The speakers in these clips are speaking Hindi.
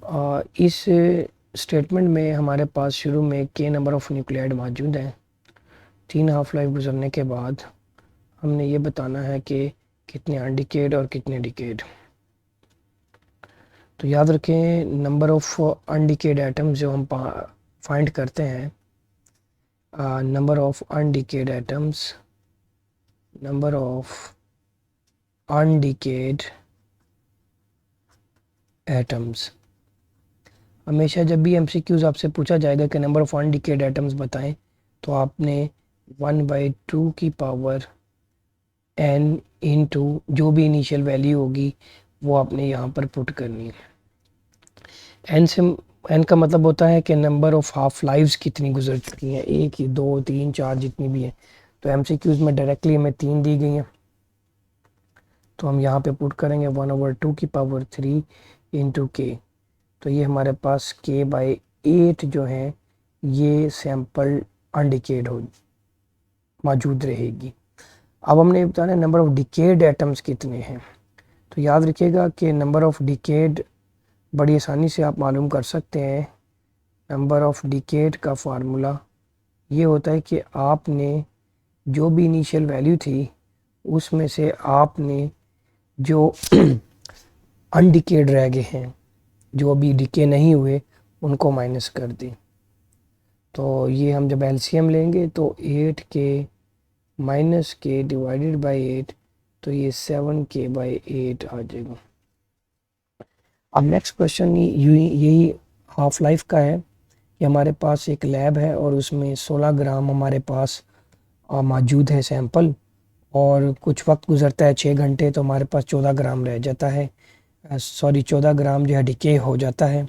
इस स्टेटमेंट में हमारे पास शुरू में के नंबर ऑफ़ न्यूक्लियाइड मौजूद हैं। 3 हाफ लाइफ गुजरने के बाद हमने ये बताना है कि कितने अनडिकेड और कितने डिकेड। तो याद रखें, नंबर ऑफ़ अनडिकेड एटम्स जो हम फाइंड करते हैं, number of undecayed atoms, number of undecayed atoms. हमेशा जब भी एमसीक्यूज आपसे पूछा जाएगा कि नंबर ऑफ अनडिकेड एटम्स बताएं, तो आपने 1/2 की पावर n इंटू जो भी इनिशियल वैल्यू होगी वो आपने यहाँ पर पुट करनी है। n का मतलब होता है कि नंबर ऑफ हाफ लाइव्स कितनी गुजर चुकी हैं, 1 2 3 4 जितनी भी हैं। तो एमसीक्यूज में डायरेक्टली हमें 3 दी गई हैं, तो हम यहाँ पे पुट करेंगे 1/2 की पावर 3 इंटू के। तो ये हमारे पास k/8 जो है ये सैंपल अनडिकेड हो मौजूद रहेगी। अब हमने बताना है नंबर ऑफ डिकेड एटम्स कितने हैं। तो याद रखिएगा कि नंबर ऑफ डिकेड बड़ी आसानी से आप मालूम कर सकते हैं। नंबर ऑफ डिकेड का फार्मूला ये होता है कि आपने जो भी इनिशियल वैल्यू थी उसमें से आपने जो अनडिकेड रह गए हैं, जो अभी डिके नहीं हुए, उनको माइनस कर दें। तो ये हम जब एलसीएम लेंगे तो 8k माइनस के डिवाइडेड बाई 8, तो ये 7k/8 आ जाएगा। अब नेक्स्ट क्वेश्चन यही हाफ लाइफ का है कि हमारे पास एक लैब है और उसमें 16 ग्राम हमारे पास मौजूद है सैंपल, और कुछ वक्त गुजरता है 6 घंटे, तो हमारे पास 14 ग्राम रह जाता है। 14 ग्राम जो है डिके हो जाता है।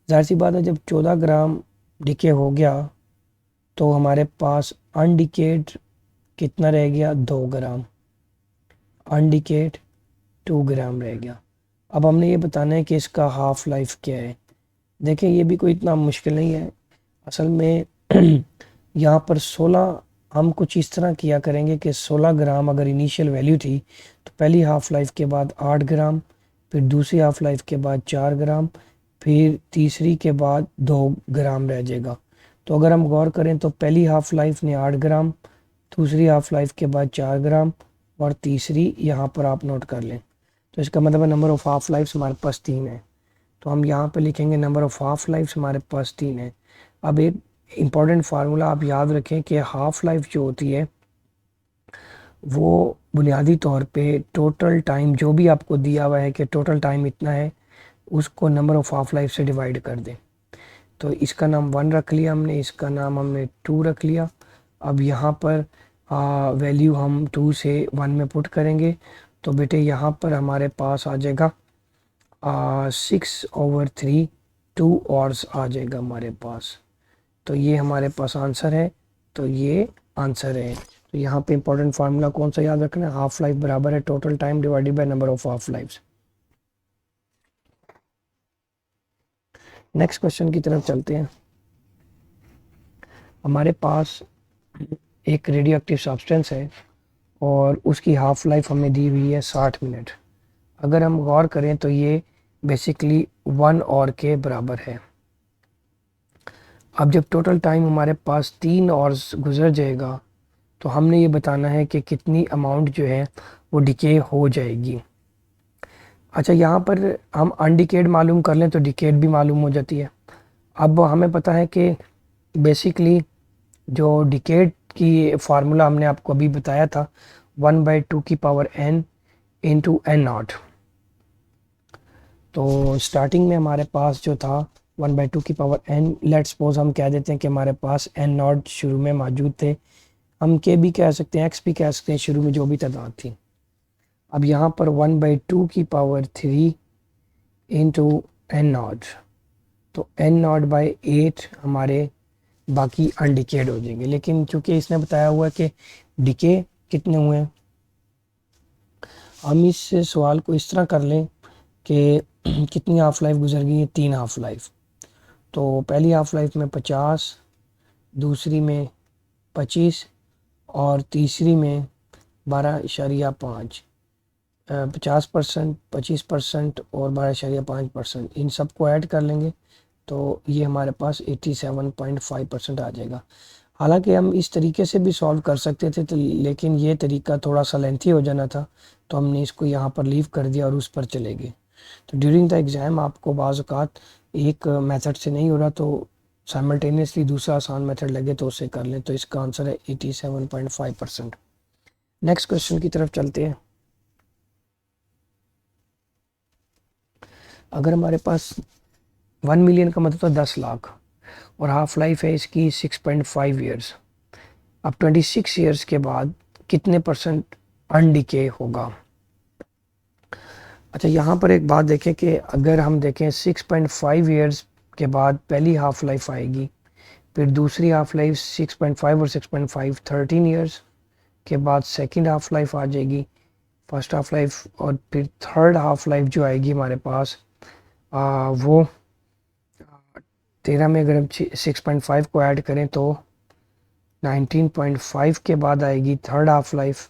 ज़ाहिर सी बात है, जब 14 ग्राम डिके हो गया तो हमारे पास अनडिकेड कितना रह गया, 2 ग्राम। अनडिकेड 2 ग्राम रह गया। अब हमने ये बताना है कि इसका हाफ लाइफ क्या है। देखें, ये भी कोई इतना मुश्किल नहीं है असल में। यहाँ पर 16 हम कुछ इस तरह किया करेंगे कि 16 ग्राम अगर इनिशियल वैल्यू थी तो पहली हाफ लाइफ के बाद 8 ग्राम, फिर दूसरी हाफ लाइफ के बाद 4 ग्राम, फिर तीसरी के बाद 2 ग्राम रह जाएगा। तो अगर हम गौर करें तो पहली हाफ लाइफ ने 8 ग्राम, दूसरी हाफ लाइफ के बाद 4 ग्राम, और तीसरी यहाँ पर आप नोट कर लें। तो इसका मतलब है नंबर ऑफ़ हाफ लाइफ्स हमारे पास 3 है। तो हम यहाँ पे लिखेंगे नंबर ऑफ़ हाफ लाइफ्स हमारे पास 3 है। अब एक इम्पॉर्टेंट फार्मूला आप याद रखें कि हाफ लाइफ जो होती है वो बुनियादी तौर पे टोटल टाइम जो भी आपको दिया हुआ है कि टोटल टाइम इतना है, उसको नंबर ऑफ़ हाफ लाइफ से डिवाइड कर दें। तो इसका नाम 1 रख लिया हमने, इसका नाम हमने 2 रख लिया। अब यहाँ पर वैल्यू हम 2 से 1 में पुट करेंगे, तो बेटे यहाँ पर हमारे पास आ जाएगा 6/3 2 आवर्स आ जाएगा हमारे पास। तो ये हमारे पास आंसर है, तो ये आंसर है। तो यहाँ पे इंपॉर्टेंट फार्मूला कौन सा याद रखना है, हाफ लाइफ बराबर है total time divided by number of half lives. Next question की तरफ चलते हैं। हमारे पास एक रेडियो एक्टिव सब्सटेंस है और उसकी हाफ लाइफ हमें दी हुई है 60 मिनट। अगर हम गौर करें तो ये बेसिकली 1 आवर के बराबर है। अब जब टोटल टाइम हमारे पास 3 आवर्स गुजर जाएगा तो हमने ये बताना है कि कितनी अमाउंट जो है वो डिके हो जाएगी। अच्छा, यहाँ पर हम अनडिकेड मालूम कर लें तो डिकेड भी मालूम हो जाती है। अब हमें पता है कि बेसिकली जो डिकेड की फार्मूला हमने आपको अभी बताया था 1/2 की पावर n इंटू n0। तो स्टार्टिंग में हमारे पास जो था 1/2 की पावर n, लेट सपोज हम कह देते हैं कि हमारे पास n0 शुरू में मौजूद थे। हम के भी कह सकते हैं, x भी कह सकते हैं, शुरू में जो भी तादाद थी। अब यहाँ पर 1/2 की पावर 3 इंटू n0, तो n0/8 हमारे बाकी अनडिकेड हो जाएंगे। लेकिन चूंकि इसने बताया हुआ है कि डिके कितने हुए हैं, हम इस सवाल को इस तरह कर लें कि कितनी हाफ लाइफ गुजर गई है, 3 हाफ लाइफ। तो पहली हाफ लाइफ में 50, दूसरी में 25 और तीसरी में 12.5। 50%, 25% और 12.5%, इन सबको ऐड कर लेंगे तो ये हमारे पास 87.5% आ जाएगा। हालांकि हम इस तरीके से भी सॉल्व कर सकते थे तो, लेकिन ये तरीका थोड़ा सा लेंथी हो जाना था, तो हमने इसको यहाँ पर लीव कर दिया और उस पर चले गए। तो ड्यूरिंग द एग्ज़ाम आपको बाज़ औक़ात एक मेथड से नहीं हो रहा तो साइमल्टेनियसली दूसरा आसान मेथड लगे तो उससे कर लें। तो इसका आंसर है 87.5%। नेक्स्ट क्वेश्चन की तरफ चलते हैं। अगर हमारे पास 1 मिलियन का मतलब तो 10 लाख और हाफ लाइफ है इसकी 6.5 ईयर्स, अब 26 ईयर्स के बाद कितने % अनडिके होगा। अच्छा, यहाँ पर एक बात देखें कि अगर हम देखें 6.5 ईयर्स के बाद पहली हाफ लाइफ आएगी, फिर दूसरी हाफ लाइफ 6.5 और 6.5 13 ईयर्स के बाद सेकंड हाफ लाइफ आ जाएगी, फर्स्ट हाफ लाइफ, और फिर थर्ड हाफ लाइफ जो आएगी हमारे पास वो 13 में अगर हम 6.5 को ऐड करें तो 19.5 के बाद आएगी थर्ड हाफ लाइफ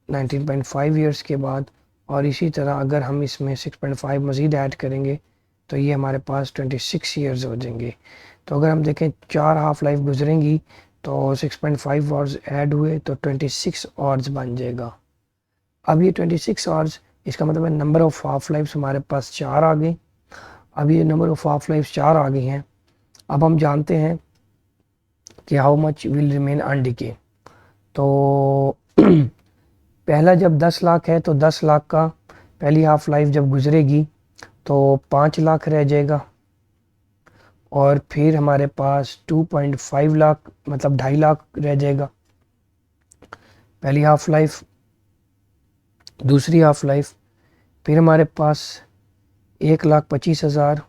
19.5 ईयर्स के बाद, और इसी तरह अगर हम इसमें 6.5 मज़ीद ऐड करेंगे तो ये हमारे पास 26 ईयर्स हो जाएंगे। तो अगर हम देखें 4 हाफ लाइफ गुजरेंगी तो 6.5 आवर्स ऐड हुए तो 26 आवर्स बन जाएगा। अब ये 26 आवर्स, इसका मतलब है नंबर ऑफ़ हाफ लाइफ्स हमारे पास 4 आ गई। अब ये नंबर ऑफ़ हाफ लाइफ्स 4 आ गई हैं। अब हम जानते हैं कि हाउ मच विल रिमेन अनडिके। तो पहला जब 10 लाख है तो 10 लाख का पहली हाफ लाइफ जब गुजरेगी तो 5 लाख रह जाएगा, और फिर हमारे पास 2.5 लाख मतलब 2.5 लाख रह जाएगा पहली हाफ लाइफ। दूसरी हाफ लाइफ फिर हमारे पास 1,25,000,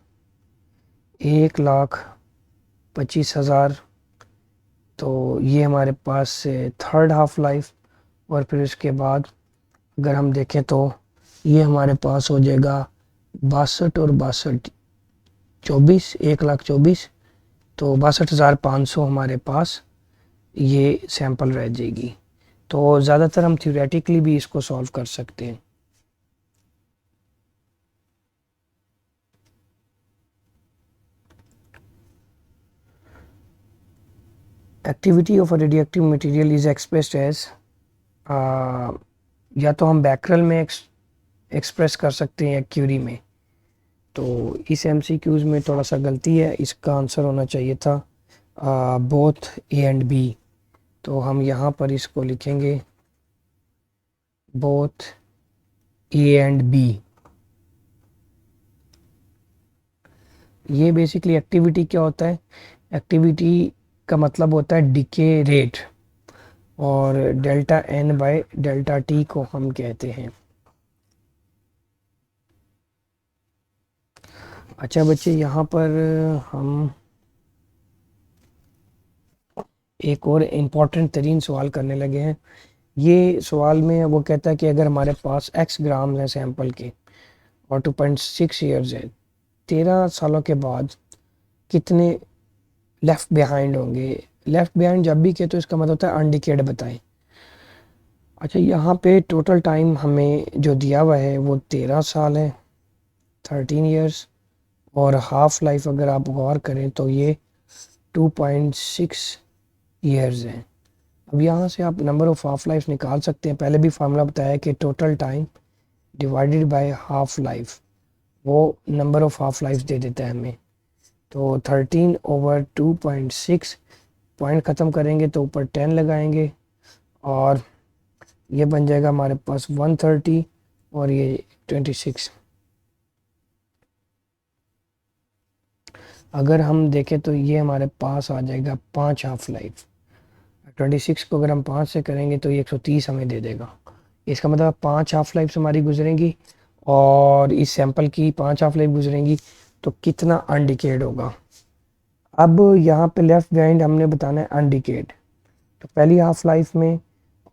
1,25,000, तो ये हमारे पास थर्ड हाफ लाइफ। और फिर उसके बाद अगर हम देखें तो ये हमारे पास हो जाएगा 62 और 62 24, 1,24,000, तो 62,500 हमारे पास ये सैंपल रह जाएगी। तो ज़्यादातर हम थ्योरेटिकली भी इसको सॉल्व कर सकते हैं। Activity of a radioactive material is expressed as, या तो हम बैकरल में एक्सप्रेस कर सकते हैं या क्यूरी में। तो इस एमसीक्यूज में थोड़ा सा गलती है, इसका आंसर होना चाहिए था बोथ ए एंड बी। तो हम यहाँ पर इसको लिखेंगे बोथ ए एंड बी। ये बेसिकली एक्टिविटी क्या होता है, एक्टिविटी का मतलब होता है डिके रेट, और delta N by delta T को हम कहते हैं। अच्छा बच्चे, यहाँ पर हम एक और इम्पॉर्टेंट तरीन सवाल करने लगे हैं। ये सवाल में वो कहता है कि अगर हमारे पास x ग्राम है सैंपल के और 2.6 ईयर्स है, 13 सालों के बाद कितने लेफ़्ट बिहाइंड होंगे। लेफ़्ट बिहाइंड जब भी कहे तो इसका मतलब होता है अनडिकेड बताएं। अच्छा, यहाँ पे टोटल टाइम हमें जो दिया हुआ है वो 13 साल है, 13 ईयर्स, और हाफ लाइफ अगर आप गौर करें तो ये 2.6 ईयर्स हैं। अब यहाँ से आप नंबर ऑफ़ हाफ लाइफ निकाल सकते हैं। पहले भी फार्मूला बताया कि total time divided by half life, वो नंबर ऑफ़ हाफ लाइफ दे देता है हमें। तो 13/2.6, पॉइंट ख़त्म करेंगे तो ऊपर 10 लगाएंगे और ये बन जाएगा हमारे पास 130 और ये 26। अगर हम देखें तो ये हमारे पास आ जाएगा 5 हाफ लाइफ। 26 को अगर हम 5 से करेंगे तो ये 130 हमें दे देगा। इसका मतलब 5 हाफ लाइफ हमारी गुजरेंगी और इस सैंपल की 5 हाफ लाइफ गुजरेंगी, तो कितना अनडिकेड होगा। अब यहाँ पे लेफ़्ट बिहाइंड हमने बताना है अनडिकेड। तो पहली हाफ लाइफ में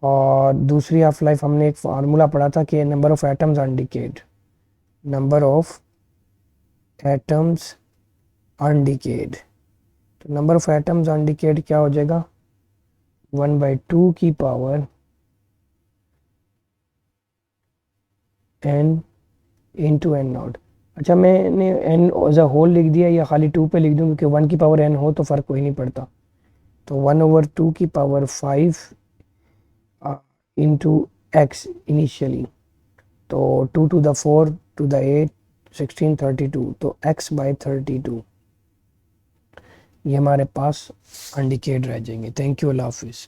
और दूसरी हाफ लाइफ हमने एक फार्मूला पढ़ा था कि number of atoms undecayed, number of atoms undecayed. तो नंबर ऑफ़ एटम्स अनडिकेड क्या हो जाएगा, 1/2 की power n into N naught. अच्छा मैंने n एज अ होल लिख दिया या खाली 2 पे लिख दूँ, क्योंकि 1 की पावर n हो तो फ़र्क कोई नहीं पड़ता। तो 1/2 की पावर 5 इंटू एक्स इनिशियली, तो 2 to the 4 to the 8 16 32, तो x बाई 32 ये हमारे पास अनडिकेड रह जाएंगे। थैंक यू, अल्लाह हाफिज़।